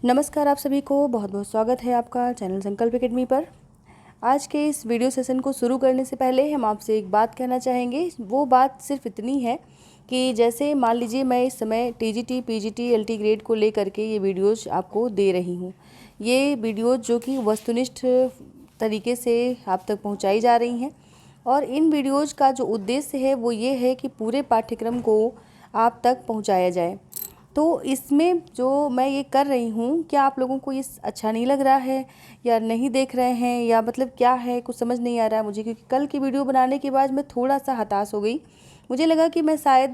नमस्कार, आप सभी को बहुत बहुत स्वागत है आपका चैनल संकल्प एकेडमी पर। आज के इस वीडियो सेशन को शुरू करने से पहले हम आपसे एक बात कहना चाहेंगे। वो बात सिर्फ इतनी है कि जैसे मान लीजिए मैं इस समय टीजीटी, पीजीटी, एलटी ग्रेड को लेकर के ये वीडियोज़ आपको दे रही हूँ। ये वीडियोज़ जो कि वस्तुनिष्ठ तरीके से आप तक पहुँचाई जा रही हैं और इन वीडियोज़ का जो उद्देश्य है वो ये है कि पूरे पाठ्यक्रम को आप तक पहुँचाया जाए। तो इसमें जो मैं ये कर रही हूँ, क्या आप लोगों को ये अच्छा नहीं लग रहा है या नहीं देख रहे हैं, या मतलब क्या है, कुछ समझ नहीं आ रहा है मुझे। क्योंकि कल की वीडियो बनाने के बाद मैं थोड़ा सा हताश हो गई। मुझे लगा कि मैं शायद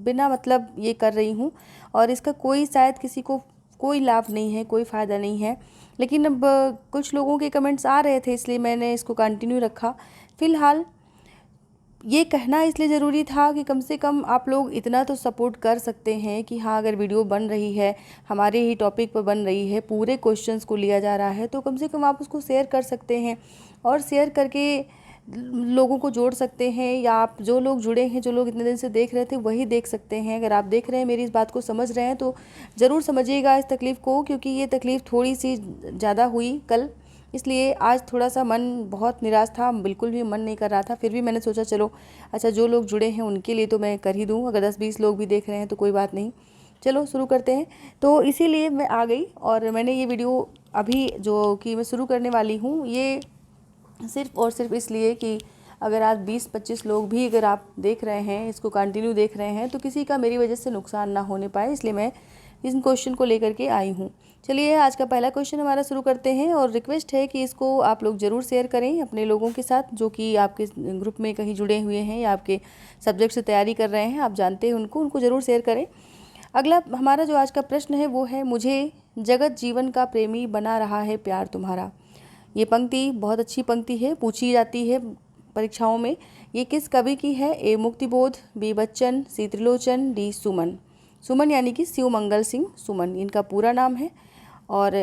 बिना मतलब ये कर रही हूँ और इसका कोई शायद किसी को कोई लाभ नहीं है, कोई फ़ायदा नहीं है। लेकिन अब कुछ लोगों के कमेंट्स आ रहे थे, इसलिए मैंने इसको कंटिन्यू रखा। फ़िलहाल ये कहना इसलिए ज़रूरी था कि कम से कम आप लोग इतना तो सपोर्ट कर सकते हैं कि हाँ, अगर वीडियो बन रही है, हमारे ही टॉपिक पर बन रही है, पूरे क्वेश्चंस को लिया जा रहा है, तो कम से कम आप उसको शेयर कर सकते हैं और शेयर करके लोगों को जोड़ सकते हैं। या आप जो लोग जुड़े हैं, जो लोग इतने दिन से देख रहे थे, वही देख सकते हैं। अगर आप देख रहे हैं, मेरी इस बात को समझ रहे हैं, तो ज़रूर समझिएगा इस तकलीफ़ को, क्योंकि ये तकलीफ़ थोड़ी सी ज़्यादा हुई कल, इसलिए आज थोड़ा सा मन बहुत निराश था, बिल्कुल भी मन नहीं कर रहा था। फिर भी मैंने सोचा चलो अच्छा, जो लोग जुड़े हैं उनके लिए तो मैं कर ही दूँ। अगर 10-20 लोग भी देख रहे हैं तो कोई बात नहीं, चलो शुरू करते हैं। तो इसीलिए मैं आ गई और मैंने ये वीडियो अभी जो कि मैं शुरू करने वाली हूँ, ये सिर्फ़ और सिर्फ इसलिए कि अगर आज 20-25 लोग भी अगर आप देख रहे हैं, इसको कंटिन्यू देख रहे हैं, तो किसी का मेरी वजह से नुकसान ना होने पाए, इसलिए मैं इस क्वेश्चन को लेकर के आई हूँ। चलिए आज का पहला क्वेश्चन हमारा शुरू करते हैं और रिक्वेस्ट है कि इसको आप लोग ज़रूर शेयर करें अपने लोगों के साथ, जो कि आपके ग्रुप में कहीं जुड़े हुए हैं या आपके सब्जेक्ट से तैयारी कर रहे हैं, आप जानते हैं उनको ज़रूर शेयर करें। अगला हमारा जो आज का प्रश्न है वो है, मुझे जगत जीवन का प्रेमी बना रहा है प्यार तुम्हारा। ये पंक्ति बहुत अच्छी पंक्ति है, पूछी जाती है परीक्षाओं में। ये किस कवि की है? ए मुक्तिबोध, बी बच्चन, सी त्रिलोचन, डी सुमन। सुमन यानी कि शिव मंगल सिंह सुमन इनका पूरा नाम है। और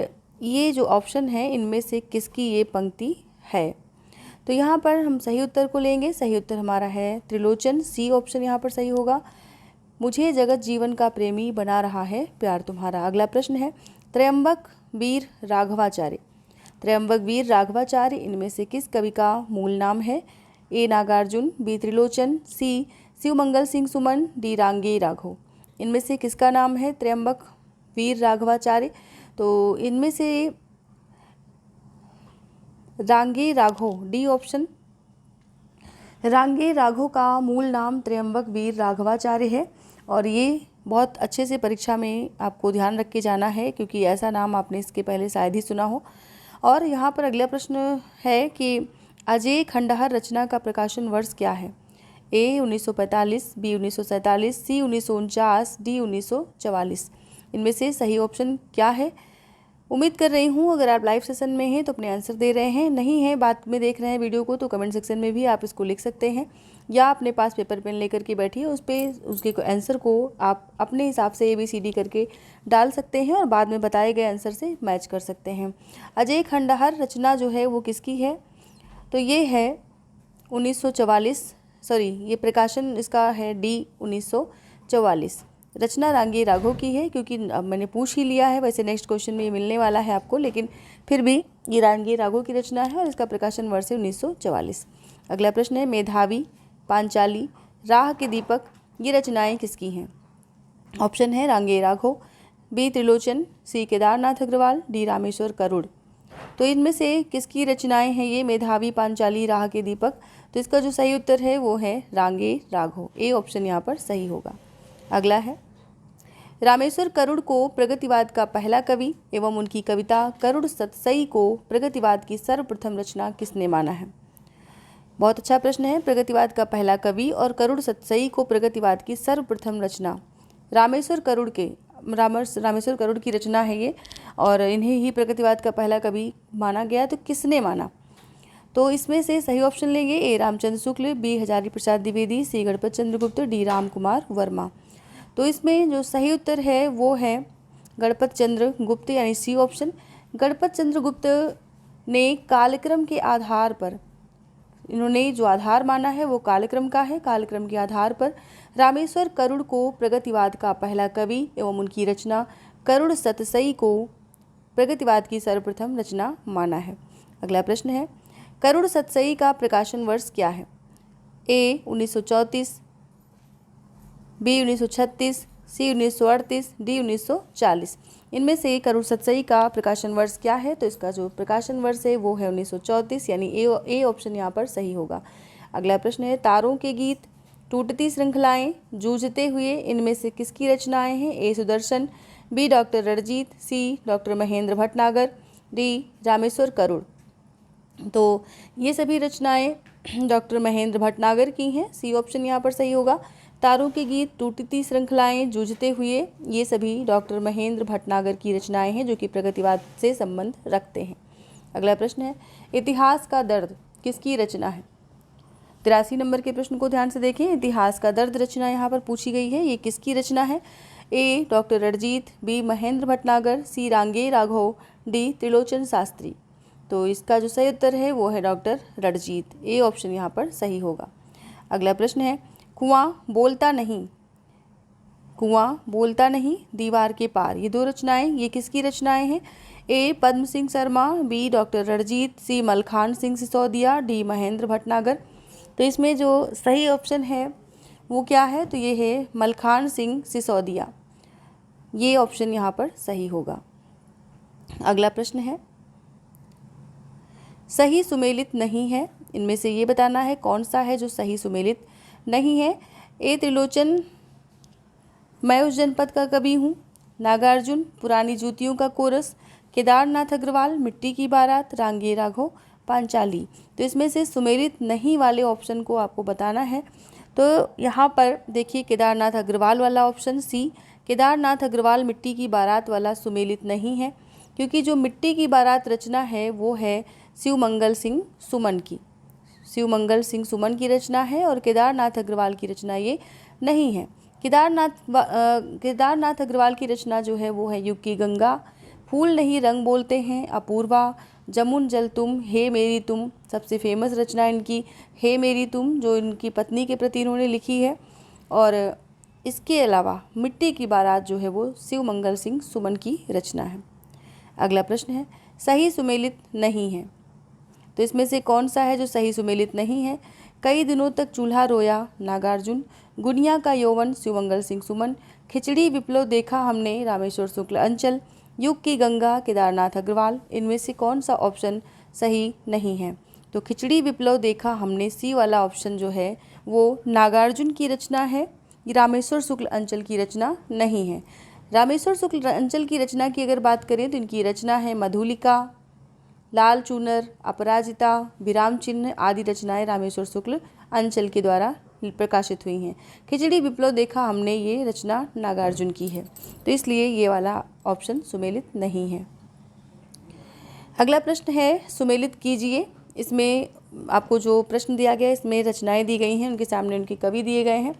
ये जो ऑप्शन है, इनमें से किसकी ये पंक्ति है? तो यहाँ पर हम सही उत्तर को लेंगे। सही उत्तर हमारा है त्रिलोचन, सी ऑप्शन यहाँ पर सही होगा। मुझे जगत जीवन का प्रेमी बना रहा है प्यार तुम्हारा। अगला प्रश्न है, त्रयंबक वीर राघवाचार्य। त्रयंबक वीर राघवाचार्य इनमें से किस कवि का मूल नाम है? ए नागार्जुन, बी त्रिलोचन, सी शिवमंगल सिंह सुमन, डी रांगे राघव। इनमें से किसका नाम है त्रयंबक वीर राघवाचार्य? तो इनमें से रांगे राघव, डी ऑप्शन। रांगे राघव का मूल नाम त्रयंबक वीर राघवाचार्य है और ये बहुत अच्छे से परीक्षा में आपको ध्यान रख के जाना है, क्योंकि ऐसा नाम आपने इसके पहले शायद ही सुना हो। और यहाँ पर अगला प्रश्न है कि अजय खंडहर रचना का प्रकाशन वर्ष क्या है? ए 1945, बी 1947, सी 1949, डी 1944। इनमें से सही ऑप्शन क्या है? उम्मीद कर रही हूँ अगर आप लाइव सेशन में हैं तो अपने आंसर दे रहे हैं, नहीं है बाद में देख रहे हैं वीडियो को, तो कमेंट सेक्शन में भी आप इसको लिख सकते हैं, या अपने पास पेपर पेन लेकर के बैठिए, उस पर उसके आंसर को आप अपने हिसाब से ABCD करके डाल सकते हैं और बाद में बताए गए आंसर से मैच कर सकते हैं। अजय खंडहर रचना जो है वो किसकी है? तो ये है 1944, सॉरी ये प्रकाशन इसका है डी 1944। रचना रांगे राघव की है, क्योंकि अब मैंने पूछ ही लिया है, वैसे नेक्स्ट क्वेश्चन में ये मिलने वाला है आपको, लेकिन फिर भी ये रांगे राघव की रचना है और इसका प्रकाशन वर्ष है 1944। अगला प्रश्न है, मेधावी, पांचाली, राह के दीपक, ये रचनाएं किसकी हैं? ऑप्शन है रांगे राघव, बी त्रिलोचन, सी केदारनाथ अग्रवाल, डी रामेश्वर करुड़। तो इनमें से किसकी रचनाएं हैं ये मेधावी, पांचाली, राह के दीपक? तो इसका जो सही उत्तर है वो है रांगे राघव, ए ऑप्शन यहाँ पर सही होगा। अगला है, रामेश्वर करुड़ को प्रगतिवाद का पहला कवि एवं उनकी कविता करुड़ सतसई को प्रगतिवाद की सर्वप्रथम रचना किसने माना है? बहुत अच्छा प्रश्न है। प्रगतिवाद का पहला कवि और करुड़ सतसई को प्रगतिवाद की सर्वप्रथम रचना रामेश्वर करुड़ की रचना है ये, और इन्हें ही प्रगतिवाद का पहला कवि माना गया। तो किसने माना? तो इसमें से सही ऑप्शन लेंगे, ए रामचंद्र शुक्ल, बी हजारी प्रसाद द्विवेदी, सी गणपत चंद्र गुप्त, डी राम कुमार वर्मा। तो इसमें जो सही उत्तर है वो है गणपत चंद्र गुप्त, यानी सी ऑप्शन। गणपत चंद्र गुप्त ने कालक्रम के आधार पर, इन्होंने जो आधार माना है वो कालक्रम का है, कालक्रम के आधार पर रामेश्वर करुड़ को प्रगतिवाद का पहला कवि एवं उनकी रचना करुड़ सतसई को प्रगतिवाद की सर्वप्रथम रचना माना है। अगला प्रश्न है, करुण सतसई का प्रकाशन वर्ष क्या है? ए 1934, बी 1936, सी 1938, डी 1940। इनमें से करुण सतसई का प्रकाशन वर्ष क्या है? तो इसका जो प्रकाशन वर्ष है वो है 1934, यानी ए ऑप्शन यहाँ पर सही होगा। अगला प्रश्न है, तारों के गीत, टूटती श्रृंखलाएं, जूझते हुए, इनमें से किसकी रचनाएं हैं? ए सुदर्शन, बी डॉक्टर रणजीत, सी डॉक्टर महेंद्र भटनागर, डी रामेश्वर करुड़। तो ये सभी रचनाएं डॉक्टर महेंद्र भटनागर की हैं, सी ऑप्शन यहाँ पर सही होगा। तारों के गीत, टूटती श्रृंखलाएं, जूझते हुए, ये सभी डॉक्टर महेंद्र भटनागर की रचनाएं हैं जो कि प्रगतिवाद से संबंध रखते हैं। अगला प्रश्न है, इतिहास का दर्द किसकी रचना है? 83 नंबर के प्रश्न को ध्यान से देखें। इतिहास का दर्द रचना यहाँ पर पूछी गई है, ये किसकी रचना है? ए डॉक्टर रणजीत, बी महेंद्र भटनागर, सी रांगे राघव, डी त्रिलोचन शास्त्री। तो इसका जो सही उत्तर है वो है डॉक्टर रणजीत, ए ऑप्शन यहाँ पर सही होगा। अगला प्रश्न है, कुआं बोलता नहीं, कुआं बोलता नहीं, दीवार के पार, ये दो रचनाएं, ये किसकी रचनाएं हैं? ए पद्म सिंह शर्मा, बी डॉक्टर रणजीत, सी मलखान सिंह सिसोदिया, डी महेंद्र भटनागर। तो इसमें जो सही ऑप्शन है वो क्या है? तो ये है मलखान सिंह सिसोदिया, ये ऑप्शन यहाँ पर सही होगा। अगला प्रश्न है, सही सुमेलित नहीं है, इनमें से ये बताना है कौन सा है जो सही सुमेलित नहीं है। ए त्रिलोचन, मैं उस जनपद का कवि हूँ, नागार्जुन, पुरानी जूतियों का कोरस, केदारनाथ अग्रवाल, मिट्टी की बारात, रांगे राघव, पांचाली। तो इसमें से सुमेलित नहीं वाले ऑप्शन को आपको बताना है। तो यहाँ पर देखिए केदारनाथ अग्रवाल वाला ऑप्शन सी, केदारनाथ अग्रवाल मिट्टी की बारात वाला सुमेलित नहीं है, क्योंकि जो मिट्टी की बारात रचना है वो है शिवमंगल सिंह सुमन की, शिवमंगल सिंह सुमन की रचना है, और केदारनाथ अग्रवाल की रचना ये नहीं है। केदारनाथ अग्रवाल की रचना जो है वो है युग की गंगा, फूल नहीं रंग बोलते हैं, अपूर्वा, जमुन जल तुम, हे मेरी तुम, सबसे फेमस रचना इनकी हे मेरी तुम, जो इनकी पत्नी के प्रति इन्होंने लिखी है। और इसके अलावा मिट्टी की बारात जो है वो शिवमंगल सिंह सुमन की रचना है। अगला प्रश्न है, सही सुमेलित नहीं है, तो इसमें से कौन सा है जो सही सुमेलित नहीं है? कई दिनों तक चूल्हा रोया, नागार्जुन, गुनिया का यौवन, शिवमंगल सिंह सुमन, खिचड़ी विप्लव देखा हमने, रामेश्वर शुक्ल अंचल, युग की गंगा, केदारनाथ अग्रवाल। इनमें से कौन सा ऑप्शन सही नहीं है? तो खिचड़ी विप्लव देखा हमने, सी वाला ऑप्शन जो है वो नागार्जुन की रचना है, रामेश्वर शुक्ल अंचल की रचना नहीं है। रामेश्वर शुक्ल अंचल की रचना की अगर बात करें तो इनकी रचना है मधुलिका, लाल चूनर, अपराजिता, विराम चिन्ह आदि रचनाएं रामेश्वर शुक्ल अंचल के द्वारा प्रकाशित हुई हैं। खिचड़ी विप्लव देखा हमने, ये रचना नागार्जुन की है, तो इसलिए ये वाला ऑप्शन सुमेलित नहीं है। अगला प्रश्न है, सुमेलित कीजिए। इसमें आपको जो प्रश्न दिया गया है इसमें रचनाएं दी गई हैं, उनके सामने उनके कवि दिए गए हैं,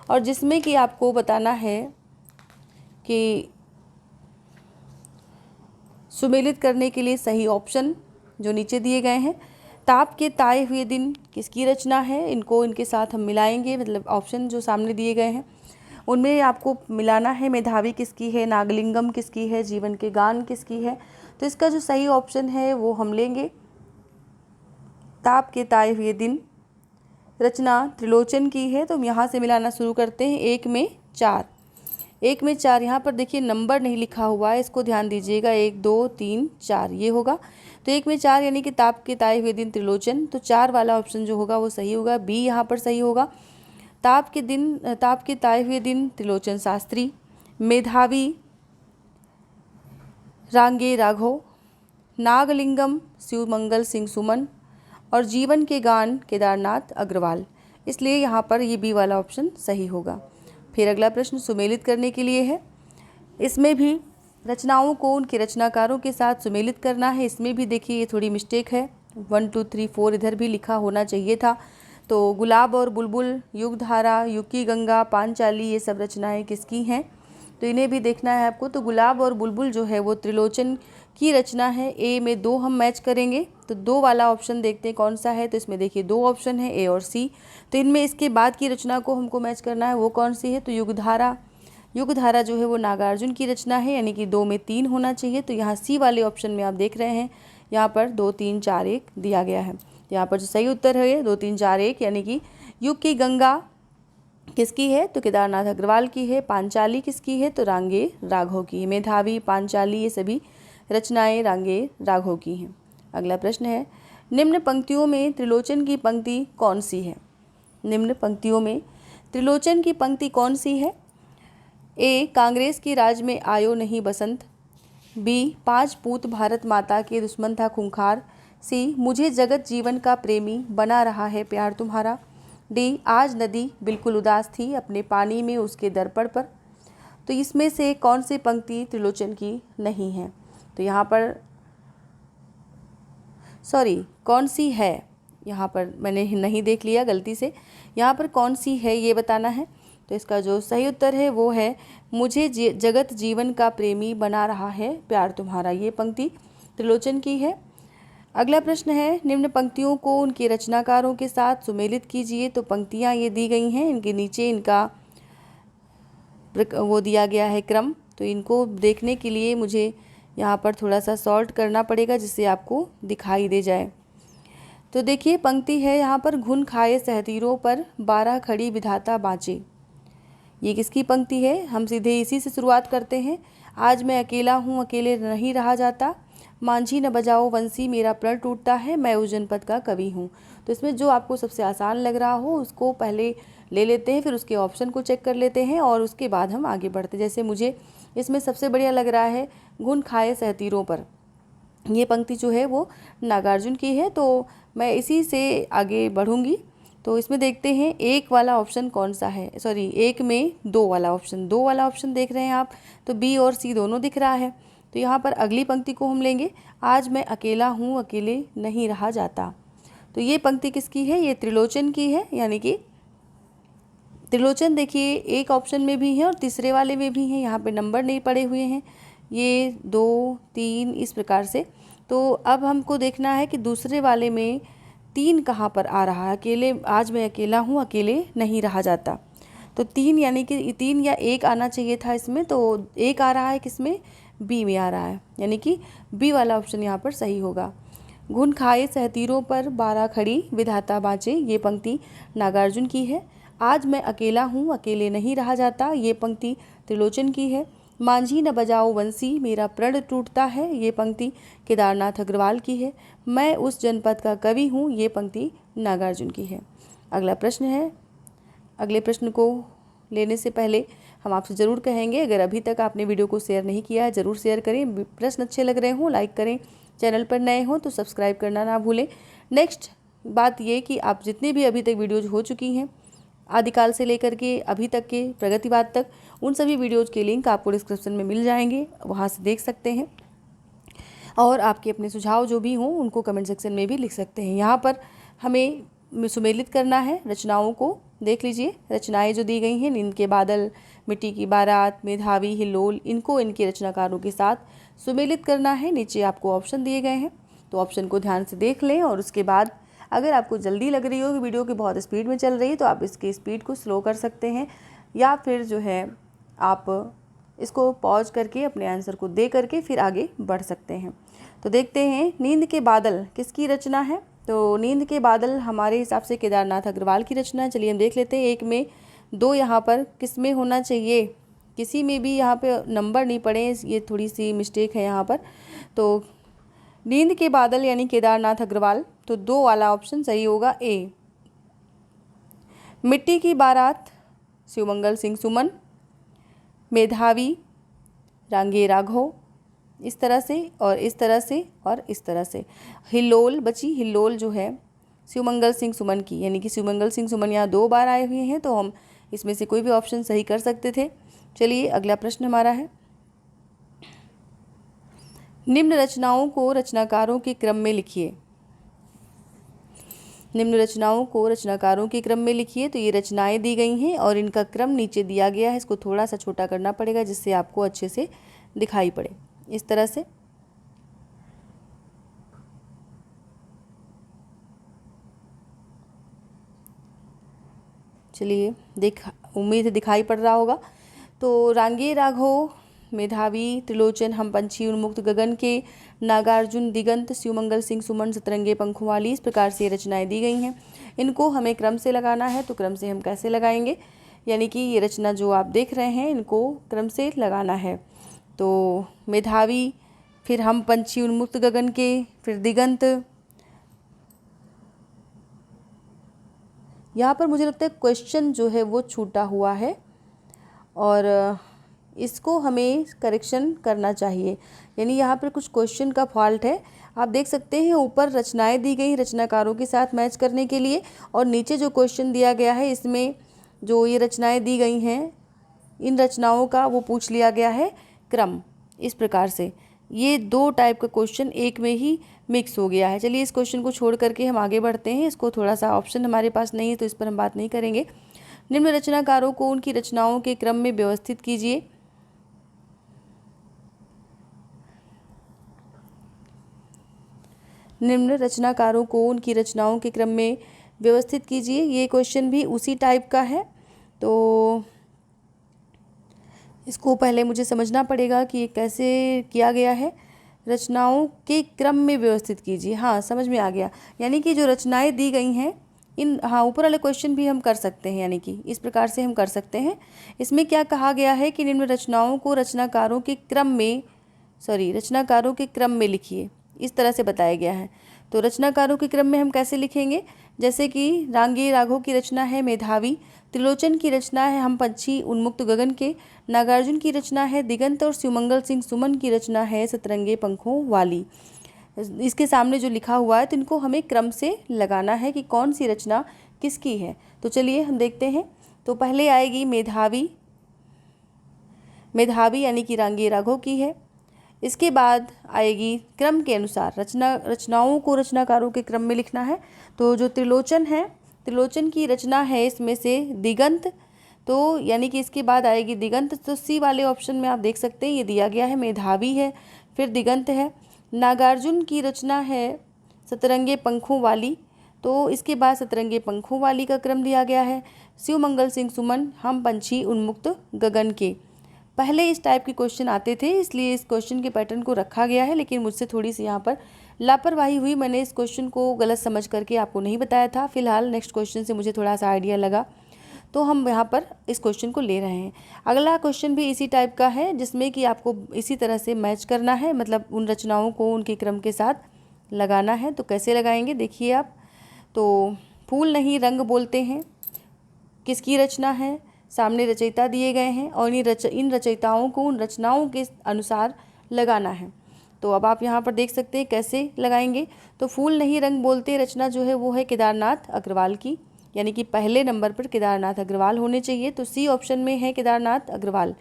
और जिसमें कि आपको बताना है कि सुमेलित करने के लिए सही ऑप्शन जो नीचे दिए गए हैं। ताप के ताए हुए दिन किसकी रचना है? इनको इनके साथ हम मिलाएंगे, मतलब ऑप्शन जो सामने दिए गए हैं उनमें आपको मिलाना है। मेधावी किसकी है, नागलिंगम किसकी है, जीवन के गान किसकी है? तो इसका जो सही ऑप्शन है वो हम लेंगे ताप के ताए हुए दिन, रचना त्रिलोचन की है। तो हम यहाँ से मिलाना शुरू करते हैं। 1 में 4, 1 में 4, यहाँ पर देखिए नंबर नहीं लिखा हुआ है, इसको ध्यान दीजिएगा। 1 2 3 4 ये होगा। तो 1 में 4 यानी कि ताप के ताए हुए दिन त्रिलोचन, तो 4 वाला ऑप्शन जो होगा वो सही होगा, बी यहाँ पर सही होगा। ताप के ताए हुए दिन त्रिलोचन शास्त्री, मेधावी रांगे राघव, नागलिंगम शिवमंगल सिंह सुमन, और जीवन के गान केदारनाथ अग्रवाल। इसलिए यहाँ पर ये बी वाला ऑप्शन सही होगा। फिर अगला प्रश्न सुमेलित करने के लिए है। इसमें भी रचनाओं को उनके रचनाकारों के साथ सुमेलित करना है। इसमें भी देखिए ये थोड़ी मिस्टेक है, 1 2 3 4 इधर भी लिखा होना चाहिए था। तो गुलाब और बुलबुल, युगधारा, युग की गंगा, पांचाली, ये सब रचनाएं किसकी हैं? तो इन्हें भी देखना है आपको। तो गुलाब और बुलबुल जो है वो त्रिलोचन की रचना है। ए में 2 हम मैच करेंगे, तो 2 वाला ऑप्शन देखते हैं कौन सा है। तो इसमें देखिए 2 ऑप्शन है, ए और सी। तो इनमें इसके बाद की रचना को हमको मैच करना है, वो कौन सी है? तो युगधारा, युगधारा जो है वो नागार्जुन की रचना है, यानी कि 2 में 3 होना चाहिए। तो यहाँ सी वाले ऑप्शन में आप देख रहे हैं यहाँ पर 2 3 4 1 दिया गया है। यहाँ पर जो सही उत्तर है 2 3 4 1, यानी कि युग की गंगा किसकी है, तो केदारनाथ अग्रवाल की है। पांचाली किसकी है, तो रांगे राघव की है। मेधावी, पांचाली ये सभी रचनाएं रांगे राघव की हैं। अगला प्रश्न है, निम्न पंक्तियों में त्रिलोचन की पंक्ति कौन सी है। निम्न पंक्तियों में त्रिलोचन की पंक्ति कौन सी है। ए, कांग्रेस की राज में आयो नहीं बसंत। बी, 5 पूत भारत माता के दुश्मन था खूंखार। सी, मुझे जगत जीवन का प्रेमी बना रहा है प्यार तुम्हारा। डी, आज नदी बिल्कुल उदास थी अपने पानी में उसके दर्पण पर। तो इसमें से कौन सी पंक्ति त्रिलोचन की नहीं है, तो यहाँ पर कौन सी है, यहाँ पर मैंने नहीं देख लिया गलती से। यहाँ पर कौन सी है ये बताना है। तो इसका जो सही उत्तर है वो है, मुझे जगत जीवन का प्रेमी बना रहा है प्यार तुम्हारा। ये पंक्ति त्रिलोचन की है। अगला प्रश्न है, निम्न पंक्तियों को उनके रचनाकारों के साथ सुमेलित कीजिए। तो पंक्तियाँ ये दी गई हैं, इनके नीचे इनका वो दिया गया है क्रम। तो इनको देखने के लिए मुझे यहाँ पर थोड़ा सा सॉर्ट करना पड़ेगा जिससे आपको दिखाई दे जाए। तो देखिए पंक्ति है यहाँ पर, घुन खाए सहतीरों पर 12 खड़ी विधाता बाँचे। ये किसकी पंक्ति है, हम सीधे इसी से शुरुआत करते हैं। आज मैं अकेला हूँ अकेले नहीं रहा जाता, मांझी न बजाओ वंशी मेरा प्रण टूटता है, मैं उस जनपद का कवि हूँ। तो इसमें जो आपको सबसे आसान लग रहा हो उसको पहले ले लेते हैं, फिर उसके ऑप्शन को चेक कर लेते हैं और उसके बाद हम आगे बढ़ते हैं। जैसे मुझे इसमें सबसे बढ़िया लग रहा है, घुन खाए सहतीरों पर। ये पंक्ति जो है वो नागार्जुन की है, तो मैं इसी से आगे बढ़ूँगी। तो इसमें देखते हैं एक वाला ऑप्शन कौन सा है, एक में 2 वाला ऑप्शन, 2 वाला ऑप्शन देख रहे हैं आप, तो बी और सी दोनों दिख रहा है। तो यहाँ पर अगली पंक्ति को हम लेंगे, आज मैं अकेला हूँ अकेले नहीं रहा जाता। तो ये पंक्ति किसकी है, ये त्रिलोचन की है। यानी कि त्रिलोचन देखिए एक ऑप्शन में भी है और तीसरे वाले में भी है, यहाँ पे नंबर नहीं पड़े हुए हैं, ये 2 3 इस प्रकार से। तो अब हमको देखना है कि दूसरे वाले में 3 कहाँ पर आ रहा है, अकेले, आज मैं अकेला हूँ अकेले नहीं रहा जाता। तो 3 यानी कि 3 या 1 आना चाहिए था इसमें, तो 1 आ रहा है किसमें, बी में आ रहा है, यानी कि बी वाला ऑप्शन यहाँ पर सही होगा। घुन खाए सहतीरों पर 12 खड़ी विधाता बाँचे, ये पंक्ति नागार्जुन की है। आज मैं अकेला हूँ अकेले नहीं रहा जाता, ये पंक्ति त्रिलोचन की है। मांझी न बजाओ वंशी मेरा प्रण टूटता है, ये पंक्ति केदारनाथ अग्रवाल की है। मैं उस जनपद का कवि हूँ, ये पंक्ति नागार्जुन की है। अगला प्रश्न है, अगले प्रश्न को लेने से पहले हम आपसे ज़रूर कहेंगे, अगर अभी तक आपने वीडियो को शेयर नहीं किया है ज़रूर शेयर करें। प्रश्न अच्छे लग रहे हों लाइक करें, चैनल पर नए हों तो सब्सक्राइब करना ना भूलें। नेक्स्ट बात ये कि आप जितनी भी अभी तक वीडियोज़ हो चुकी हैं आदिकाल से लेकर के अभी तक के प्रगतिवाद तक, उन सभी वीडियोज़ के लिंक आपको डिस्क्रिप्शन में मिल जाएंगे, वहाँ से देख सकते हैं। और आपके अपने सुझाव जो भी हों उनको कमेंट सेक्शन में भी लिख सकते हैं। यहाँ पर हमें सुमेलित करना है रचनाओं को, देख लीजिए रचनाएं जो दी गई हैं, नींद के बादल, मिट्टी की बारात, मेधावी, हिल्लोल, इनको इनके रचनाकारों के साथ सुमेलित करना है। नीचे आपको ऑप्शन दिए गए हैं, तो ऑप्शन को ध्यान से देख लें और उसके बाद अगर आपको जल्दी लग रही हो कि वीडियो की बहुत स्पीड में चल रही है तो आप इसकी स्पीड को स्लो कर सकते हैं, या फिर जो है आप इसको पॉज करके अपने आंसर को दे करके फिर आगे बढ़ सकते हैं। तो देखते हैं नींद के बादल किसकी रचना है। तो नींद के बादल हमारे हिसाब से केदारनाथ अग्रवाल की रचना है। चलिए हम देख लेते हैं, 1 में 2 यहाँ पर किस में होना चाहिए, किसी में भी यहाँ पे नंबर नहीं पड़े, ये थोड़ी सी मिस्टेक है यहाँ पर। तो नींद के बादल यानी केदारनाथ अग्रवाल, तो 2 वाला ऑप्शन सही होगा, ए। मिट्टी की बारात शिवमंगल सिंह सुमन, मेधावी रांगे राघव, इस तरह से और इस तरह से और इस तरह से। हिल्लोल बची, हिल्लोल जो है शिवमंगल सिंह सुमन की, यानी कि शिवमंगल सिंह सुमन यहाँ 2 बार आए हुए हैं, तो हम इसमें से कोई भी ऑप्शन सही कर सकते थे। चलिए अगला प्रश्न हमारा है, निम्न रचनाओं को रचनाकारों के क्रम में लिखिए। निम्न रचनाओं को रचनाकारों के क्रम में लिखिए। तो ये रचनाएं दी गई हैं और इनका क्रम नीचे दिया गया है, इसको थोड़ा सा छोटा करना पड़ेगा जिससे आपको अच्छे से दिखाई पड़े, इस तरह से। चलिए उम्मीद है दिखाई पड़ रहा होगा। तो रांगे राघव, मेधावी, त्रिलोचन, हम पंछी, उन्मुक्त गगन के, नागार्जुन, दिगंत, शिवमंगल सिंह सुमन, सतरंगे पंखों वाली, इस प्रकार से ये रचनाएं दी गई हैं। इनको हमें क्रम से लगाना है, तो क्रम से हम कैसे लगाएंगे, यानी कि ये रचना जो आप देख रहे हैं इनको क्रम से लगाना है। तो मेधावी, फिर हम पंछी, उन्मुक्त गगन के, फिर दिगंत। यहाँ पर मुझे लगता है क्वेश्चन जो है वो छूटा हुआ है और इसको हमें करेक्शन करना चाहिए, यानी यहाँ पर कुछ क्वेश्चन का फॉल्ट है। आप देख सकते हैं ऊपर रचनाएं दी गई रचनाकारों के साथ मैच करने के लिए, और नीचे जो क्वेश्चन दिया गया है इसमें जो ये रचनाएं दी गई हैं इन रचनाओं का वो पूछ लिया गया है क्रम। इस प्रकार से ये दो टाइप का क्वेश्चन एक में ही मिक्स हो गया है। चलिए इस क्वेश्चन को छोड़ करके हम आगे बढ़ते हैं। इसको थोड़ा सा ऑप्शन हमारे पास नहीं है तो इस पर हम बात नहीं करेंगे। निम्न रचनाकारों को उनकी रचनाओं के क्रम में व्यवस्थित कीजिए। निम्न रचनाकारों को उनकी रचनाओं के क्रम में व्यवस्थित कीजिए। ये क्वेश्चन भी उसी टाइप का है, तो इसको पहले मुझे समझना पड़ेगा कि ये कैसे किया गया है। रचनाओं के क्रम में व्यवस्थित कीजिए, हाँ समझ में आ गया, यानी कि जो रचनाएं दी गई हैं इन, हाँ ऊपर वाले क्वेश्चन भी हम कर सकते हैं, यानी कि इस प्रकार से हम कर सकते हैं। इसमें क्या कहा गया है कि निम्न रचनाओं को रचनाकारों के क्रम में लिखिए, इस तरह से बताया गया है। तो रचनाकारों के क्रम में हम कैसे लिखेंगे, जैसे कि रांगे राघव की रचना है मेधावी, त्रिलोचन की रचना है हम पंछी, उन्मुक्त गगन के, नागार्जुन की रचना है दिगंत और शिवमंगल सिंह सुमन की रचना है सतरंगे पंखों वाली। इसके सामने जो लिखा हुआ है तो इनको हमें क्रम से लगाना है कि कौन सी रचना किसकी है। तो चलिए हम देखते हैं। तो पहले आएगी मेधावी यानी कि रांगे राघव की है। इसके बाद आएगी क्रम के अनुसार रचनाओं को रचनाकारों के क्रम में लिखना है। तो जो त्रिलोचन है, त्रिलोचन की रचना है इसमें से दिगंत, तो यानी कि इसके बाद आएगी दिगंत। तो सी वाले ऑप्शन में आप देख सकते हैं ये दिया गया है, मेधावी है फिर दिगंत है। नागार्जुन की रचना है सतरंगे पंखों वाली, तो इसके बाद सतरंगे पंखों वाली का क्रम दिया गया है। शिवमंगल सिंह सुमन हम पंछी, उन्मुक्त गगन के। पहले इस टाइप के क्वेश्चन आते थे इसलिए इस क्वेश्चन के पैटर्न को रखा गया है, लेकिन मुझसे थोड़ी सी यहाँ पर लापरवाही हुई, मैंने इस क्वेश्चन को गलत समझ करके आपको नहीं बताया था। फिलहाल नेक्स्ट क्वेश्चन से मुझे थोड़ा सा आइडिया लगा तो हम यहाँ पर इस क्वेश्चन को ले रहे हैं। अगला क्वेश्चन भी इसी टाइप का है जिसमें कि आपको इसी तरह से मैच करना है, मतलब उन रचनाओं को उनके क्रम के साथ लगाना है। तो कैसे लगाएंगे देखिए आप। तो फूल नहीं रंग बोलते हैं किसकी रचना है, सामने रचयिता दिए गए हैं और इन रचयिताओं को उन रचनाओं के अनुसार लगाना है। तो अब आप यहाँ पर देख सकते हैं कैसे लगाएंगे। तो फूल नहीं रंग बोलते रचना जो है वो है केदारनाथ अग्रवाल की, यानी कि पहले नंबर पर केदारनाथ अग्रवाल होने चाहिए। तो सी ऑप्शन में है केदारनाथ अग्रवाल।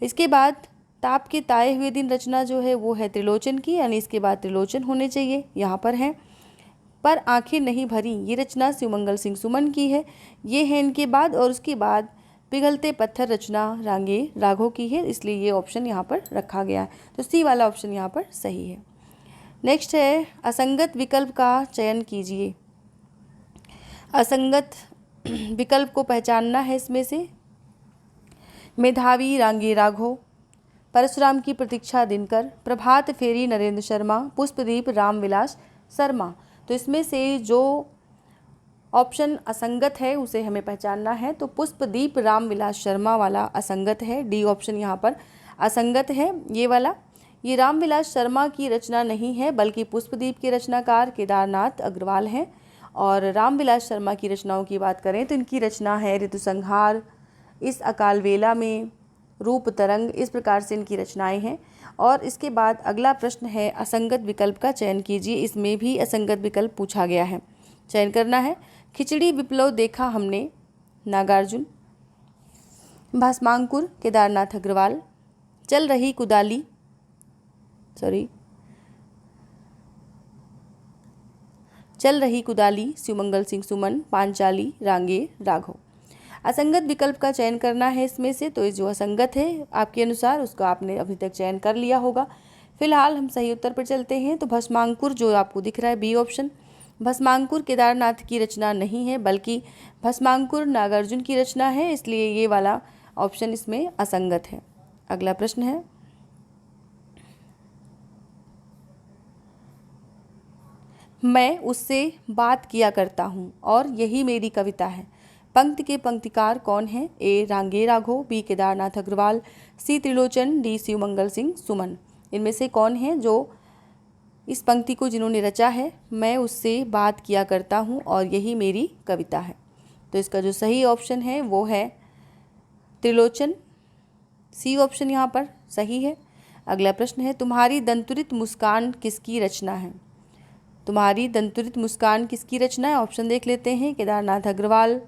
इसके बाद ताप के ताए हुए दिन रचना जो है वो है त्रिलोचन की, यानी इसके बाद त्रिलोचन होने चाहिए, यहाँ पर है। पर आंखें नहीं भरी ये रचना शिवमंगल सिंह सुमन की है, ये है इनके बाद। और उसके बाद पिघलते पत्थर रचना रांगे राघव की है, इसलिए ये ऑप्शन यहाँ पर रखा गया है। तो सी वाला ऑप्शन यहाँ पर सही है। नेक्स्ट है असंगत विकल्प का चयन कीजिए। असंगत विकल्प को पहचानना है इसमें से। मेधावी रांगे राघव, परशुराम की प्रतीक्षा दिनकर, प्रभात फेरी नरेंद्र शर्मा, पुष्पदीप रामविलास शर्मा। तो इसमें से जो ऑप्शन असंगत है उसे हमें पहचानना है। तो पुष्पदीप रामविलास शर्मा वाला असंगत है, डी ऑप्शन यहाँ पर असंगत है ये वाला। ये रामविलास शर्मा की रचना नहीं है बल्कि पुष्पदीप के रचनाकार केदारनाथ अग्रवाल हैं। और रामविलास शर्मा की रचनाओं की बात करें तो इनकी रचना है ऋतुसंहार, इस अकाल वेला में, रूप तरंग, इस प्रकार से इनकी रचनाएं हैं। और इसके बाद अगला प्रश्न है असंगत विकल्प का चयन कीजिए। इसमें भी असंगत विकल्प पूछा गया है, चयन करना है। खिचड़ी विप्लव देखा हमने नागार्जुन, भस्मांकुर केदारनाथ अग्रवाल, चल रही कुदाली शिवमंगल सिंह सुमन, पांचाली रांगे राघव। असंगत विकल्प का चयन करना है इसमें से। तो जो असंगत है आपके अनुसार उसका आपने अभी तक चयन कर लिया होगा। फिलहाल हम सही उत्तर पर चलते हैं। तो भस्मांकुर जो आपको दिख रहा है बी ऑप्शन, भस्मांकुर केदारनाथ की रचना नहीं है बल्कि भस्मांकुर नागार्जुन की रचना है, इसलिए ये वाला ऑप्शन इसमें असंगत है। अगला प्रश्न है, मैं उससे बात किया करता हूँ और यही मेरी कविता है। पंक्ति के पंक्तिकार कौन है? ए रांगे राघो, बी केदारनाथ अग्रवाल, सी त्रिलोचन, डी शिवमंगल सिंह सुमन। इनमें से कौन है जो इस पंक्ति को जिन्होंने रचा है? मैं उससे बात किया करता हूँ और यही मेरी कविता है। तो इसका जो सही ऑप्शन है वो है त्रिलोचन, सी ऑप्शन यहाँ पर सही है। अगला प्रश्न है, तुम्हारी दंतुरित मुस्कान किसकी रचना है? तुम्हारी दंतुरित मुस्कान किसकी रचना है? ऑप्शन देख लेते हैं। केदारनाथ अग्रवाल,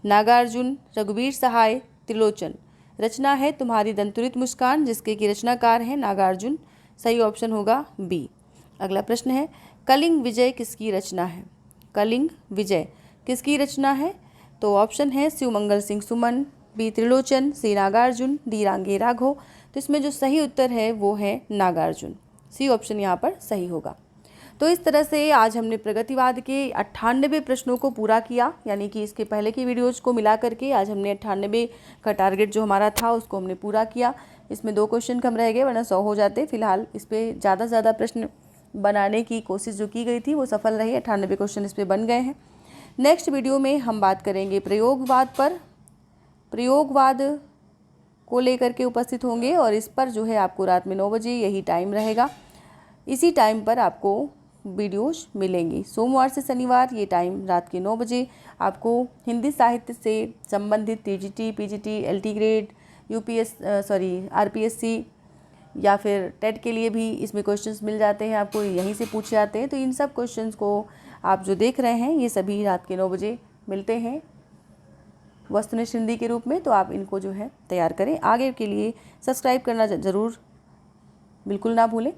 नागार्जुन, रघुवीर सहाय, त्रिलोचन। रचना है तुम्हारी दंतुरित मुस्कान, जिसके की रचनाकार हैं नागार्जुन। सही ऑप्शन होगा बी। अगला प्रश्न है, कलिंग विजय किसकी रचना है? कलिंग विजय किसकी रचना है? तो ऑप्शन है शिवमंगल सिंह सुमन, बी त्रिलोचन, सी नागार्जुन, डी रांगे राघो। तो इसमें जो सही उत्तर है वो है नागार्जुन, सी ऑप्शन यहाँ पर सही होगा। तो इस तरह से आज हमने प्रगतिवाद के 98 प्रश्नों को पूरा किया, यानी कि इसके पहले की वीडियोज को मिला करके आज हमने 98 का टारगेट जो हमारा था उसको हमने पूरा किया। इसमें 2 क्वेश्चन कम रह गए, वरना 100 हो जाते। फिलहाल इस पर ज़्यादा से ज़्यादा प्रश्न बनाने की कोशिश जो की गई थी वो सफल रही। 98 क्वेश्चन इस पर बन गए हैं। नेक्स्ट वीडियो में हम बात करेंगे प्रयोगवाद पर। प्रयोगवाद को लेकर के उपस्थित होंगे और इस पर जो है आपको रात में 9 बजे यही टाइम रहेगा। इसी टाइम पर आपको वीडियोज मिलेंगी। सोमवार से शनिवार ये टाइम रात के 9 बजे आपको हिंदी साहित्य से संबंधित TGT, PGT, LT grade, RPSC या फिर टेट के लिए भी इसमें क्वेश्चंस मिल जाते हैं, आपको यहीं से पूछे जाते हैं। तो इन सब क्वेश्चंस को आप जो देख रहे हैं ये सभी रात के 9 बजे मिलते हैं वस्तुनिष्ठ हिंदी के रूप में। तो आप इनको जो है तैयार करें। आगे के लिए सब्सक्राइब करना ज़रूर बिल्कुल ना भूलें।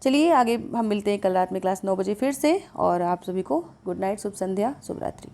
चलिए आगे हम मिलते हैं कल रात में क्लास 9 बजे फिर से। और आप सभी को गुड नाइट, शुभ संध्या, शुभ रात्रि।